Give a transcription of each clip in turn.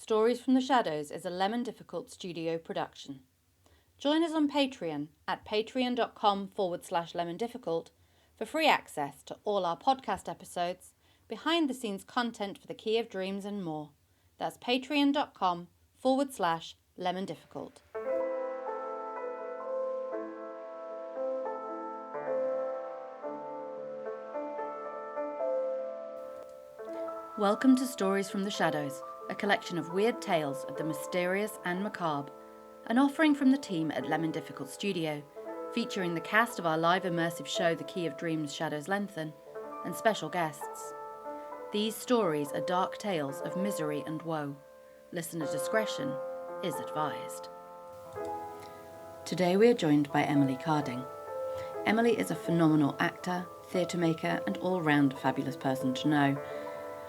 Stories from the Shadows is a Lemon Difficult studio production. Join us on Patreon at patreon.com/lemondifficult for free access to all our podcast episodes, behind-the-scenes content for the Key of Dreams and more. That's patreon.com/lemondifficult. Welcome to Stories from the Shadows, a collection of weird tales of the mysterious and macabre, an offering from the team at Lemon Difficult Studio, featuring the cast of our live immersive show The Key of Dreams Shadows Lengthen, and special guests. These stories are dark tales of misery and woe. Listener discretion is advised. Today we are joined by Emily Carding. Emily is a phenomenal actor, theatre maker, and all-round fabulous person to know.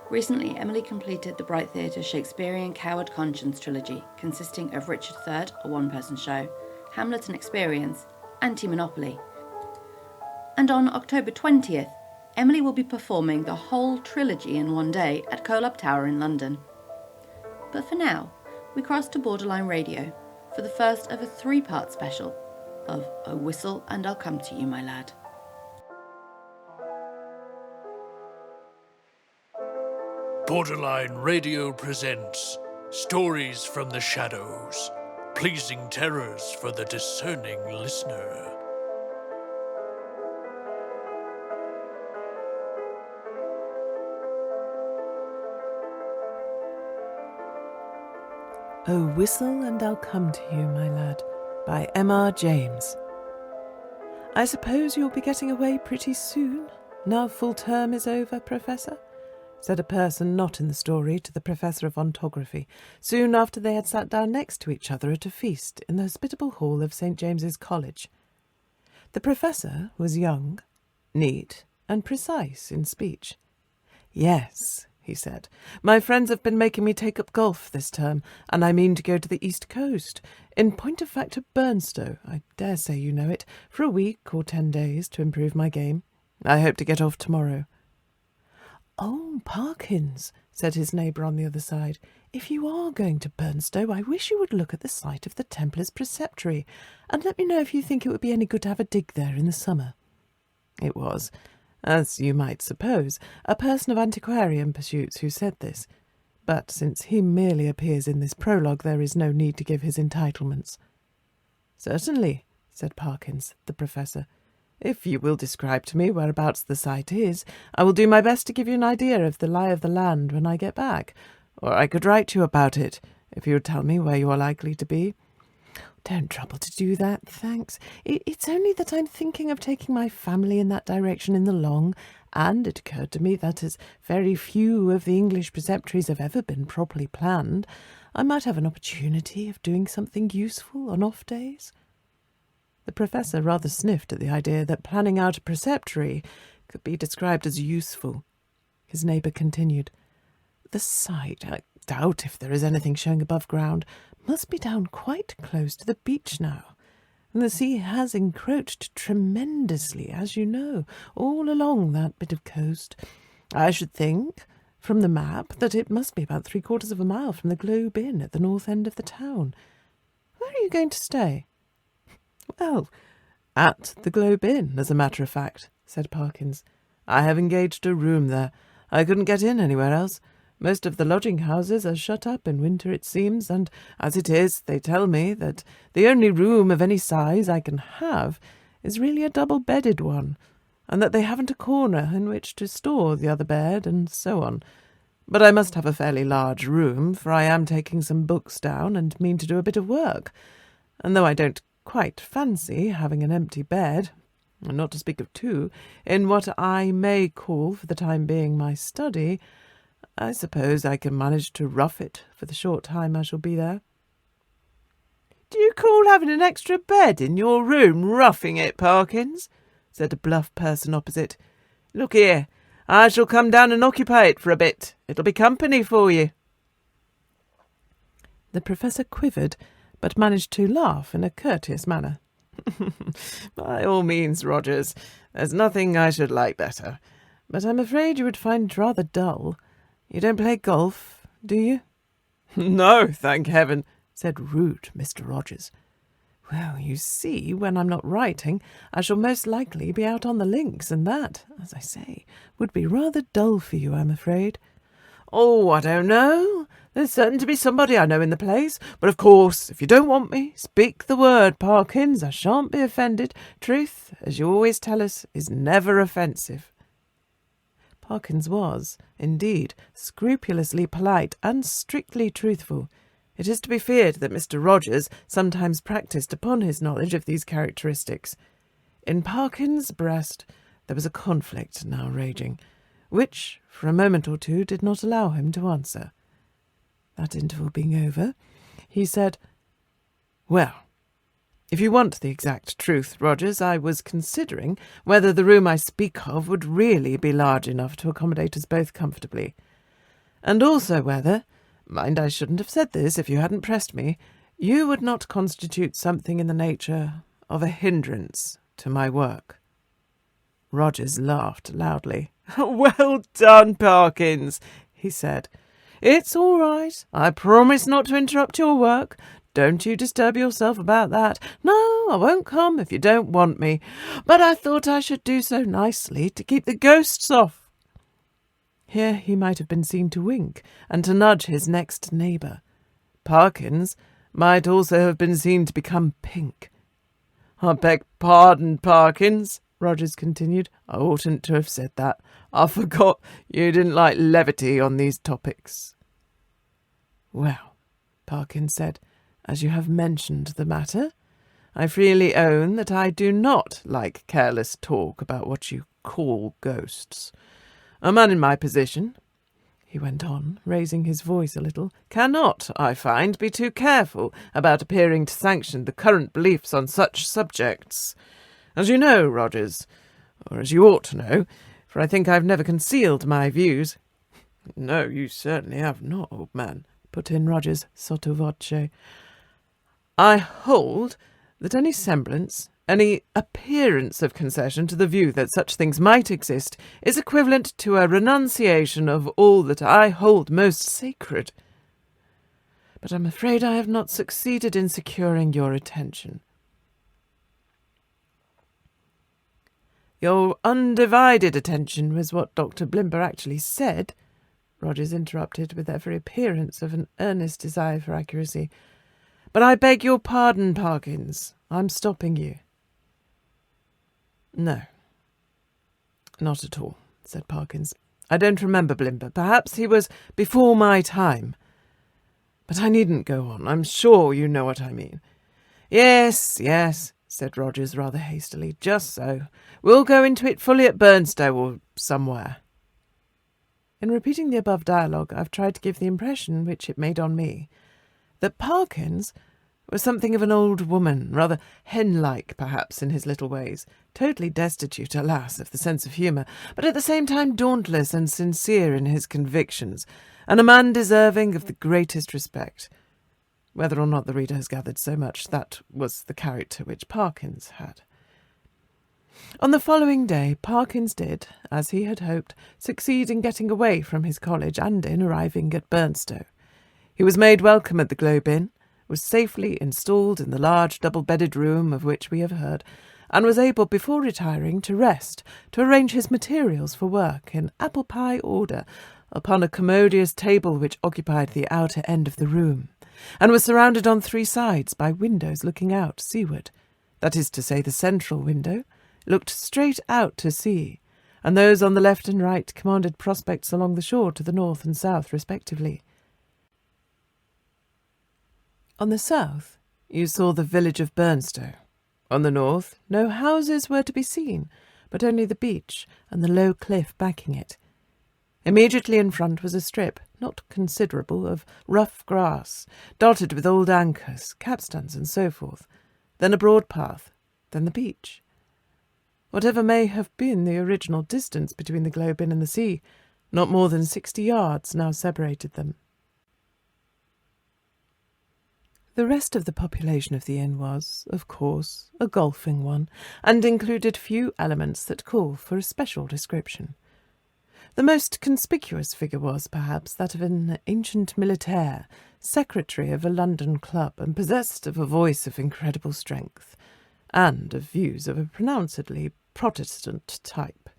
Recently, Emily completed the Brite Theatre's Shakespearean Coward Conscience trilogy, consisting of Richard III, a one-person show, Hamlet and Experience, and Timonopoly. And on October 20th, Emily will be performing the whole trilogy in one day at Colab Tower in London. But for now, we cross to Borderline Radio for the first of a three-part special of Oh Whistle and I'll Come to You, My Lad. Borderline Radio presents Stories from the Shadows, pleasing terrors for the discerning listener. Oh Whistle and I'll Come to You, My Lad, by M.R. James. I suppose you'll be getting away pretty soon, now full term is over, Professor? Said a person not in the story to the Professor of Ontography, soon after they had sat down next to each other at a feast in the hospitable hall of St. James's College. The Professor was young, neat, and precise in speech. "Yes," he said, "my friends have been making me take up golf this term, and I mean to go to the East Coast, in point of fact to Burnstow, I dare say you know it, for a week or 10 days to improve my game. I hope to get off tomorrow." "Oh, Parkins," said his neighbour on the other side, "if you are going to Burnstow, I wish you would look at the site of the Templars' Preceptory, and let me know if you think it would be any good to have a dig there in the summer." It was, as you might suppose, a person of antiquarian pursuits who said this, but since he merely appears in this prologue, there is no need to give his entitlements. "Certainly," said Parkins, the Professor. "If you will describe to me whereabouts the site is, I will do my best to give you an idea of the lie of the land when I get back. Or I could write you about it, if you would tell me where you are likely to be." "Don't trouble to do that, thanks. It's only that I'm thinking of taking my family in that direction in the long, and it occurred to me that as very few of the English preceptories have ever been properly planned, I might have an opportunity of doing something useful on off days." The Professor rather sniffed at the idea that planning out a preceptory could be described as useful. His neighbour continued, "The site, I doubt if there is anything showing above ground, must be down quite close to the beach now, and the sea has encroached tremendously, as you know, all along that bit of coast. I should think, from the map, that it must be about 3/4 of a mile from the Globe Inn at the north end of the town. Where are you going to stay?" "Well, at the Globe Inn, as a matter of fact," said Parkins. "I have engaged a room there. I couldn't get in anywhere else. Most of the lodging-houses are shut up in winter, it seems, and as it is, they tell me that the only room of any size I can have is really a double-bedded one, and that they haven't a corner in which to store the other bed, and so on. But I must have a fairly large room, for I am taking some books down and mean to do a bit of work, and though I don't quite fancy having an empty bed, and not to speak of two, in what I may call for the time being my study, I suppose I can manage to rough it for the short time I shall be there." "Do you call having an extra bed in your room roughing it, Parkins?" said a bluff person opposite. "Look here, I shall come down and occupy it for a bit. It'll be company for you." The Professor quivered, but managed to laugh in a courteous manner. "By all means, Rogers. There's nothing I should like better. But I'm afraid you would find it rather dull. You don't play golf, do you?" "No, thank heaven," said rude Mr. Rogers. "Well, you see, when I'm not writing, I shall most likely be out on the links, and that, as I say, would be rather dull for you, I'm afraid." "Oh, I don't know. There's certain to be somebody I know in the place. But of course, if you don't want me, speak the word, Parkins. I shan't be offended. Truth, as you always tell us, is never offensive." Parkins was, indeed, scrupulously polite and strictly truthful. It is to be feared that Mr. Rogers sometimes practised upon his knowledge of these characteristics. In Parkins' breast there was a conflict now raging, which, for a moment or two, did not allow him to answer. That interval being over, he said, "Well, if you want the exact truth, Rogers, I was considering whether the room I speak of would really be large enough to accommodate us both comfortably. And also whether, mind, I shouldn't have said this if you hadn't pressed me, you would not constitute something in the nature of a hindrance to my work." Rogers laughed loudly. "Well done, Parkins," he said. "It's all right. I promise not to interrupt your work. Don't you disturb yourself about that. No, I won't come if you don't want me. But I thought I should do so nicely to keep the ghosts off." Here he might have been seen to wink and to nudge his next neighbour. Parkins might also have been seen to become pink. "I beg pardon, Parkins," Rogers continued. "I oughtn't to have said that. I forgot you didn't like levity on these topics." "Well," Parkins said, "as you have mentioned the matter, I freely own that I do not like careless talk about what you call ghosts. A man in my position," he went on, raising his voice a little, "cannot, I find, be too careful about appearing to sanction the current beliefs on such subjects. As you know, Rogers, or as you ought to know, for I think I've never concealed my views—" "No, you certainly have not, old man," put in Rogers sotto voce. "I hold that any semblance, any appearance of concession to the view that such things might exist is equivalent to a renunciation of all that I hold most sacred. But I'm afraid I have not succeeded in securing your attention." "Your undivided attention was what Dr. Blimber actually said," Rogers interrupted with every appearance of an earnest desire for accuracy. "But I beg your pardon, Parkins. I'm stopping you." "No, not at all," said Parkins. "I don't remember Blimber. Perhaps he was before my time. But I needn't go on. I'm sure you know what I mean." Yes, said Rogers rather hastily. "Just so. We'll go into it fully at Burnstow or somewhere." In repeating the above dialogue, I've tried to give the impression, which it made on me, that Parkins was something of an old woman, rather hen-like, perhaps, in his little ways, totally destitute, alas, of the sense of humour, but at the same time dauntless and sincere in his convictions, and a man deserving of the greatest respect. Whether or not the reader has gathered so much, that was the character which Parkins had. On the following day, Parkins did, as he had hoped, succeed in getting away from his college and in arriving at Burnstow. He was made welcome at the Globe Inn, was safely installed in the large double-bedded room of which we have heard, and was able, before retiring, to rest, to arrange his materials for work in apple-pie order upon a commodious table which occupied the outer end of the room, and was surrounded on 3 sides by windows looking out seaward. That is to say, the central window looked straight out to sea, and those on the left and right commanded prospects along the shore to the north and south, respectively. On the south, you saw the village of Burnstow. On the north, no houses were to be seen, but only the beach and the low cliff backing it. Immediately in front was a strip, not considerable, of rough grass, dotted with old anchors, capstans, and so forth, then a broad path, then the beach. Whatever may have been the original distance between the Globe Inn and the sea, not more than 60 yards now separated them. The rest of the population of the inn was, of course, a golfing one, and included few elements that call for a special description. The most conspicuous figure was, perhaps, that of an ancient militaire, secretary of a London club, and possessed of a voice of incredible strength, and of views of a pronouncedly Protestant type.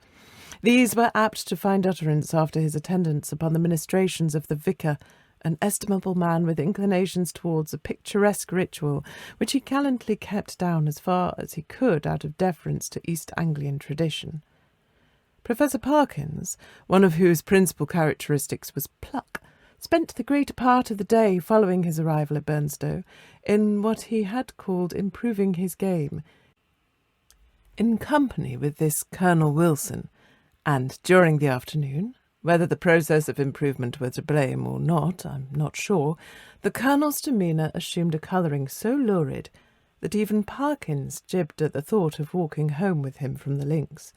These were apt to find utterance after his attendance upon the ministrations of the vicar, an estimable man with inclinations towards a picturesque ritual, which he gallantly kept down as far as he could out of deference to East Anglian tradition. Professor Parkins, one of whose principal characteristics was pluck, spent the greater part of the day following his arrival at Burnstow in what he had called improving his game, in company with this Colonel Wilson, and during the afternoon, whether the process of improvement were to blame or not, I'm not sure, the Colonel's demeanour assumed a colouring so lurid that even Parkins jibbed at the thought of walking home with him from the links.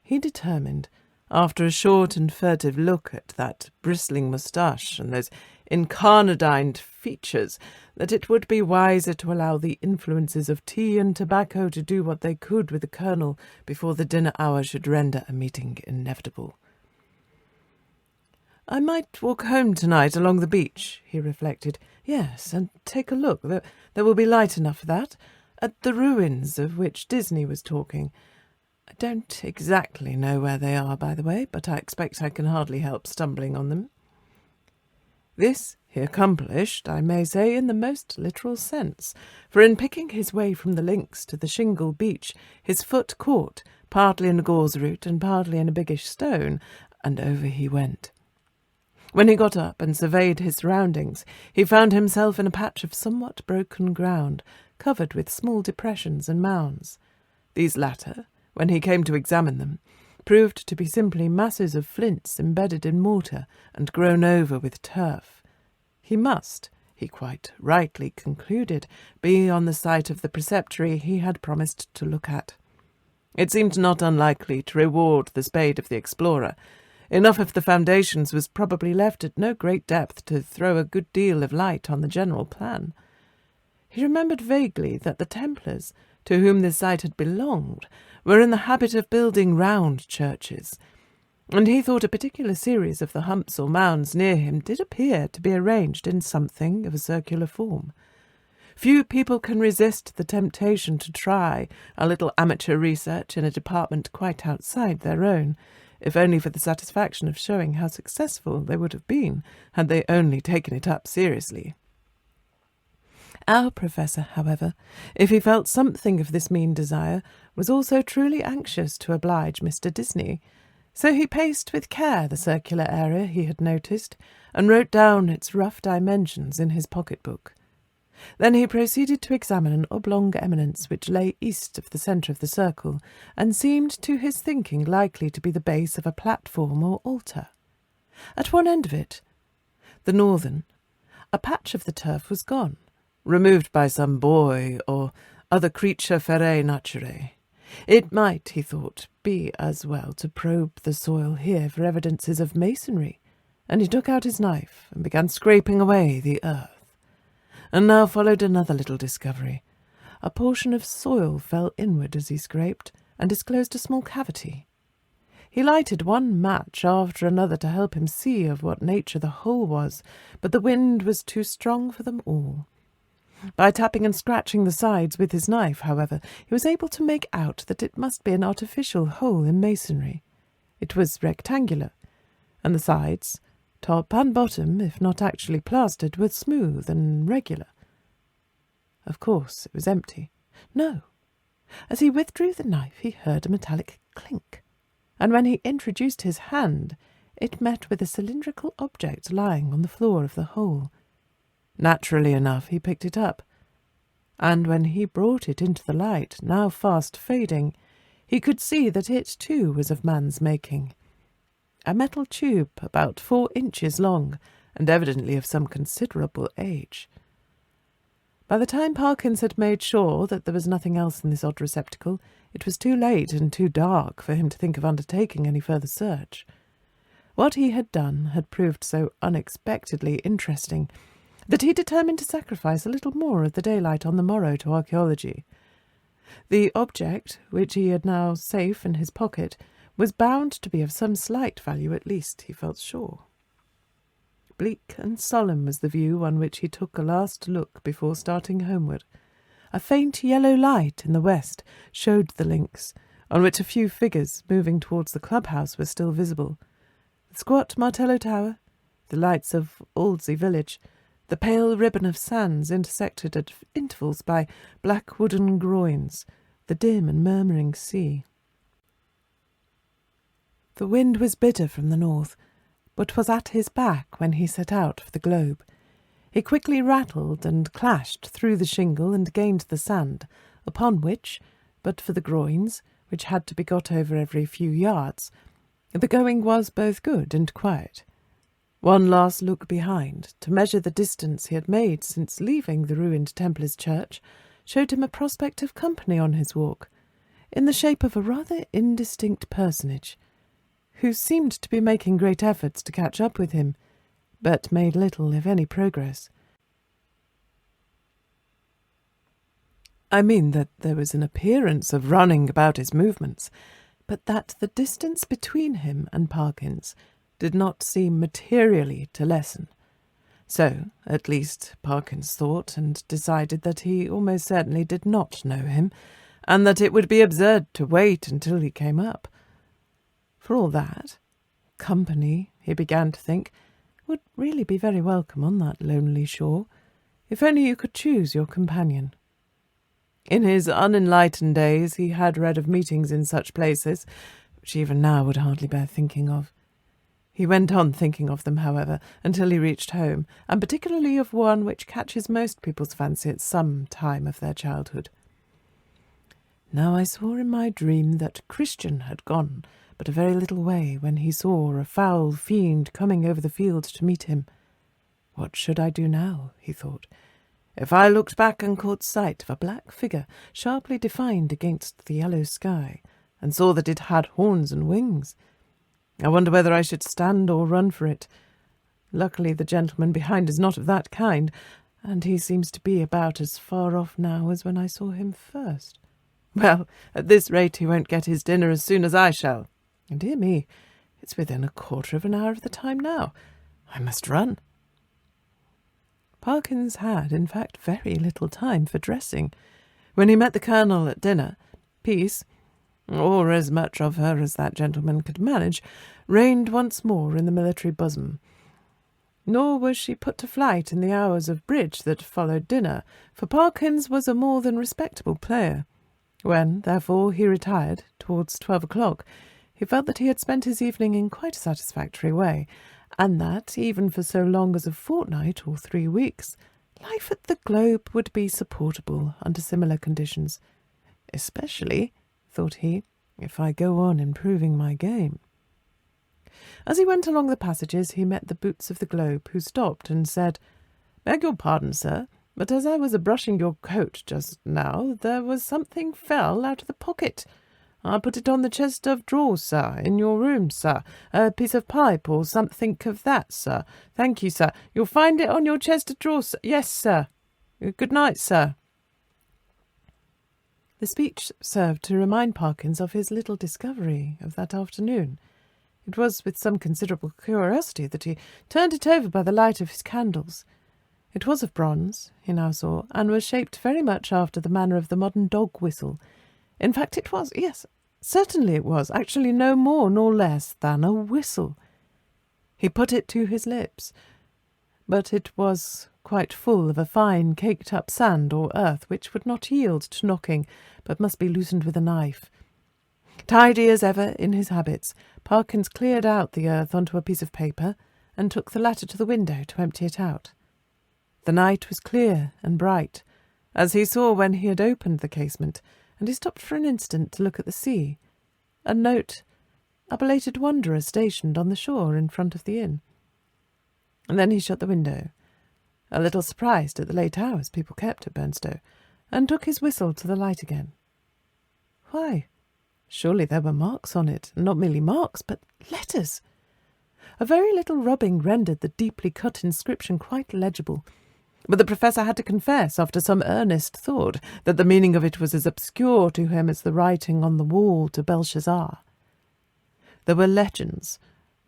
He determined, after a short and furtive look at that bristling moustache and those incarnadined features, that it would be wiser to allow the influences of tea and tobacco to do what they could with the Colonel before the dinner hour should render a meeting inevitable. "I might walk home tonight along the beach," he reflected. "Yes, and take a look, there will be light enough for that, at the ruins of which Disney was talking. I don't exactly know where they are, by the way, but I expect I can hardly help stumbling on them." This he accomplished, I may say, in the most literal sense, for in picking his way from the links to the shingle beach, his foot caught, partly in a gorse root and partly in a biggish stone, and over he went. When he got up and surveyed his surroundings, he found himself in a patch of somewhat broken ground, covered with small depressions and mounds. These latter, when he came to examine them, proved to be simply masses of flints embedded in mortar and grown over with turf. He must, he quite rightly concluded, be on the site of the preceptory he had promised to look at. It seemed not unlikely to reward the spade of the explorer. Enough of the foundations was probably left at no great depth to throw a good deal of light on the general plan. He remembered vaguely that the Templars, to whom this site had belonged, were in the habit of building round churches, and he thought a particular series of the humps or mounds near him did appear to be arranged in something of a circular form. Few people can resist the temptation to try a little amateur research in a department quite outside their own, if only for the satisfaction of showing how successful they would have been had they only taken it up seriously. Our professor, however, if he felt something of this mean desire, was also truly anxious to oblige Mr. Disney, so he paced with care the circular area he had noticed, and wrote down its rough dimensions in his pocket-book. Then he proceeded to examine an oblong eminence which lay east of the centre of the circle, and seemed to his thinking likely to be the base of a platform or altar. At one end of it, the northern, a patch of the turf was gone, removed by some boy or other creature ferae naturae. It might, he thought, be as well to probe the soil here for evidences of masonry, and he took out his knife and began scraping away the earth. And now followed another little discovery. A portion of soil fell inward as he scraped, and disclosed a small cavity. He lighted one match after another to help him see of what nature the hole was, but the wind was too strong for them all. By tapping and scratching the sides with his knife, however, he was able to make out that it must be an artificial hole in masonry. It was rectangular, and the sides, top and bottom, if not actually plastered, were smooth and regular. Of course, it was empty. No. As he withdrew the knife, he heard a metallic clink, and when he introduced his hand, it met with a cylindrical object lying on the floor of the hole. Naturally enough, he picked it up, and when he brought it into the light, now fast fading, he could see that it too was of man's making. A metal tube about 4 inches long, and evidently of some considerable age. By the time Parkins had made sure that there was nothing else in this odd receptacle, it was too late and too dark for him to think of undertaking any further search. What he had done had proved so unexpectedly interesting that he determined to sacrifice a little more of the daylight on the morrow to archaeology. The object, which he had now safe in his pocket, was bound to be of some slight value at least, he felt sure. Bleak and solemn was the view on which he took a last look before starting homeward. A faint yellow light in the west showed the links, on which a few figures moving towards the clubhouse were still visible. The squat Martello Tower, the lights of Aldsley village, the pale ribbon of sands intersected at intervals by black wooden groins, the dim and murmuring sea. The wind was bitter from the north, but was at his back when he set out for the Globe. He quickly rattled and clashed through the shingle and gained the sand, upon which, but for the groins, which had to be got over every few yards, the going was both good and quiet. One last look behind, to measure the distance he had made since leaving the ruined Templars' church, showed him a prospect of company on his walk, in the shape of a rather indistinct personage, who seemed to be making great efforts to catch up with him, but made little, if any, progress. I mean that there was an appearance of running about his movements, but that the distance between him and Parkins did not seem materially to lessen. So, at least, Parkins thought, and decided that he almost certainly did not know him, and that it would be absurd to wait until he came up. For all that, company, he began to think, would really be very welcome on that lonely shore, if only you could choose your companion. In his unenlightened days he had read of meetings in such places, which even now would hardly bear thinking of. He went on thinking of them, however, until he reached home, and particularly of one which catches most people's fancy at some time of their childhood. Now I saw in my dream that Christian had gone but a very little way when he saw a foul fiend coming over the field to meet him. What should I do now, he thought, if I looked back and caught sight of a black figure sharply defined against the yellow sky, and saw that it had horns and wings? I wonder whether I should stand or run for it. Luckily the gentleman behind is not of that kind, and he seems to be about as far off now as when I saw him first. Well, at this rate he won't get his dinner as soon as I shall. And dear me, it's within a quarter of an hour of the time now. I must run. Parkins had, in fact, very little time for dressing. When he met the Colonel at dinner, peace, or as much of her as that gentleman could manage, reigned once more in the military bosom. Nor was she put to flight in the hours of bridge that followed dinner, for Parkins was a more than respectable player. When, therefore, he retired, towards 12 o'clock, he felt that he had spent his evening in quite a satisfactory way, and that, even for so long as a fortnight or 3 weeks, life at the Globe would be supportable under similar conditions, especially, thought he, if I go on improving my game. As he went along the passages, he met the boots of the Globe, who stopped and said, "Beg your pardon, sir, but as I was a-brushing your coat just now, there was something fell out of the pocket. I put it on the chest of drawers, sir, in your room, sir. A piece of pipe or something of that, sir. Thank you, sir. You'll find it on your chest of drawers, sir. Yes, sir. Good night, sir." The speech served to remind Parkins of his little discovery of that afternoon. It was with some considerable curiosity that he turned it over by the light of his candles. It was of bronze, he now saw, and was shaped very much after the manner of the modern dog-whistle. In fact, it was, yes, certainly it was, actually no more nor less than a whistle. He put it to his lips, but it was quite full of a fine caked-up sand or earth which would not yield to knocking, but must be loosened with a knife. Tidy as ever in his habits, Parkins cleared out the earth onto a piece of paper and took the latter to the window to empty it out. The night was clear and bright, as he saw when he had opened the casement, and he stopped for an instant to look at the sea, and note a belated wanderer stationed on the shore in front of the inn. And then he shut the window, a little surprised at the late hours people kept at Burnstow, and took his whistle to the light again. Why, surely there were marks on it, and not merely marks, but letters. A very little rubbing rendered the deeply cut inscription quite legible, but the Professor had to confess, after some earnest thought, that the meaning of it was as obscure to him as the writing on the wall to Belshazzar. There were legends,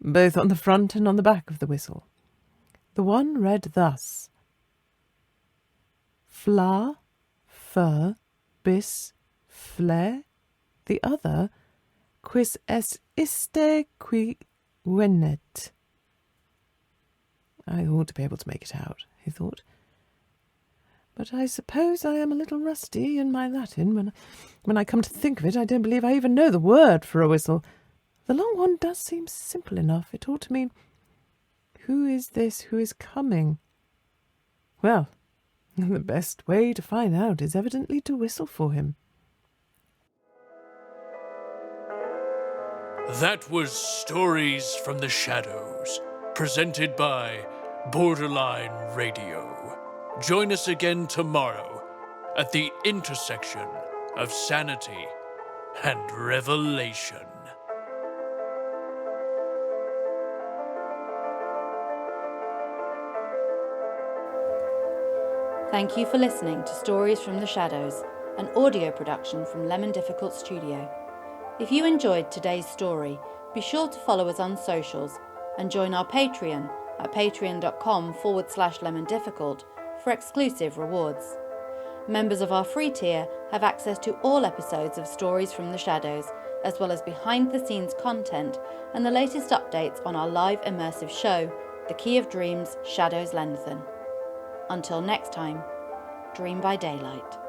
both on the front and on the back of the whistle. The one read thus: Fla, fur, bis, fle. The other, quis es iste qui venet. I ought to be able to make it out, he thought. But I suppose I am a little rusty in my Latin. When I come to think of it, I don't believe I even know the word for a whistle. The long one does seem simple enough. It ought to mean, who is this who is coming? Well, the best way to find out is evidently to whistle for him. That was Stories from the Shadows, presented by Borderline Radio. Join us again tomorrow at the intersection of sanity and revelation. Thank you for listening to Stories from the Shadows, an audio production from Lemon Difficult Studio. If you enjoyed today's story, be sure to follow us on socials and join our Patreon at patreon.com/lemondifficult for exclusive rewards. Members of our free tier have access to all episodes of Stories from the Shadows, as well as behind-the-scenes content and the latest updates on our live immersive show, The Key of Dreams: Shadows Lengthen. Until next time, dream by daylight.